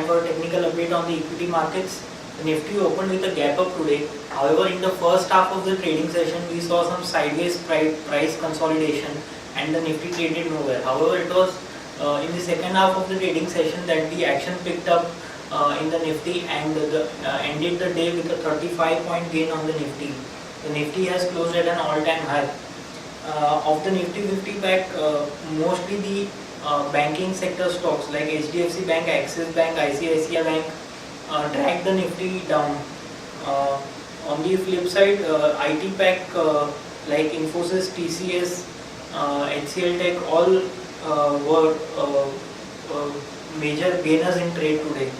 time for a technical update on the equity markets. The Nifty opened with a gap up today. However, in the first half of the trading session, we saw some sideways price consolidation and the Nifty traded nowhere. However, it was in the second half of the trading session that the action picked up in the Nifty and ended the day with a 35-point gain on the Nifty. The Nifty has closed at an all-time high. Of the Nifty 50 pack, mostly the banking sector stocks like HDFC Bank, Axis Bank, ICICI Bank dragged the Nifty down. On the flip side, IT pack like Infosys, TCS, HCL Tech all were major gainers in trade today.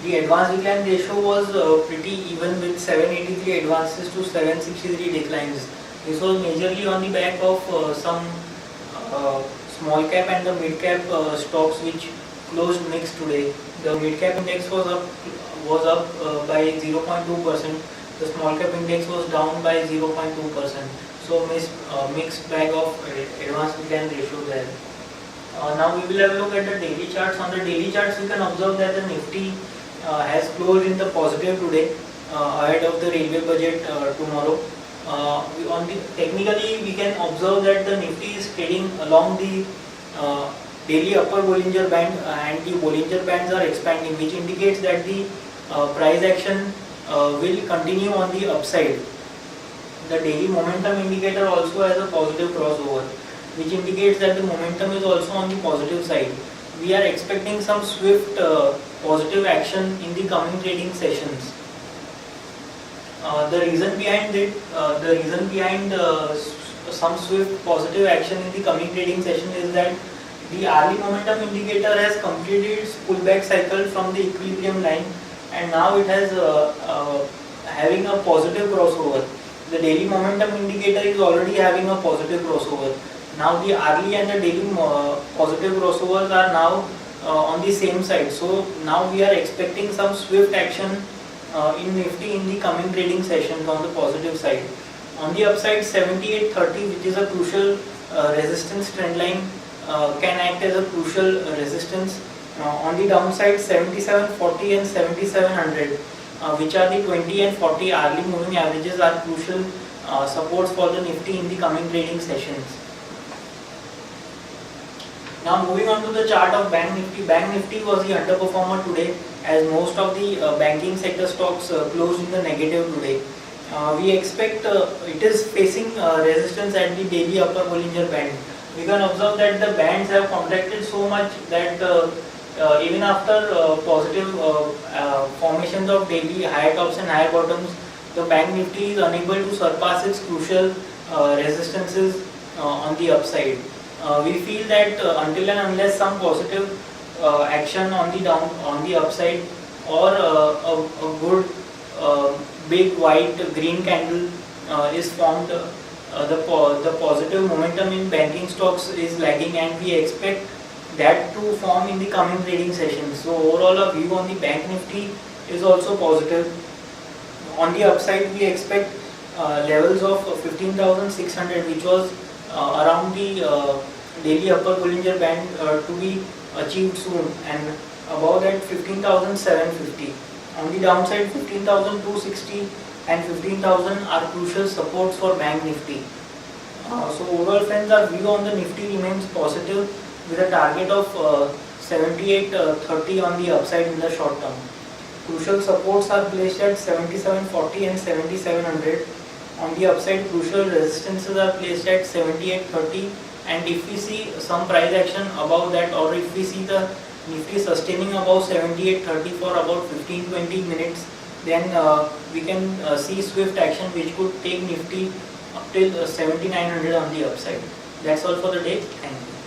The advance decline ratio was pretty even with 783 advances to 763 declines. This was majorly on the back of some small cap and the mid cap stocks which closed mixed today. The mid cap index was up by 0.2%. The small cap index was down by 0.2%. So mixed bag of advance decline ratio there. Now we will have a look at the daily charts. On the daily charts, we can observe that the Nifty has closed in the positive today ahead of the railway budget tomorrow. Technically, we can observe that the Nifty is trading along the daily upper Bollinger Band and the Bollinger Bands are expanding, which indicates that the price action will continue on the upside. The daily momentum indicator also has a positive crossover, which indicates that the momentum is also on the positive side. We are expecting some swift positive action in the coming trading sessions. The reason behind some swift positive action in the coming trading session is that the early momentum indicator has completed its pullback cycle from the equilibrium line, and now it has having a positive crossover. The daily momentum indicator is already having a positive crossover. Now the hourly and the daily positive crossovers are now on the same side. So now we are expecting some swift action in Nifty in the coming trading sessions on the positive side. On the upside, 7830, which is a crucial resistance trend line, can act as a crucial resistance. On the downside, 7740 and 7700, which are the 20 and 40 hourly moving averages, are crucial supports for the Nifty in the coming trading sessions. Now moving on to the chart of Bank Nifty. Bank Nifty was the underperformer today as most of the banking sector stocks closed in the negative today. We expect it is facing resistance at the daily upper Bollinger Band. We can observe that the bands have contracted so much that even after positive formations of daily higher tops and higher bottoms, the Bank Nifty is unable to surpass its crucial resistances on the upside. We feel that until and unless some positive action on the upside or a good big white green candle is formed, the positive momentum in banking stocks is lagging, and we expect that to form in the coming trading sessions. So overall, our view on the Bank Nifty is also positive. On the upside, we expect levels of 15,600, which was around the daily upper Bollinger Band, to be achieved soon, and above that 15,750. On the downside, 15,260 and 15,000 are crucial supports for Bank Nifty. So overall, friends, our view on the Nifty remains positive with a target of 7830 on the upside in the short term. Crucial supports are placed at 7740 and 7700. On the upside, crucial resistances are placed at 7830, and if we see some price action above that, or if we see the Nifty sustaining above 7830 for about 15-20 minutes, then we can see swift action which could take Nifty up till 7900 on the upside. That's all for the day. Thank you.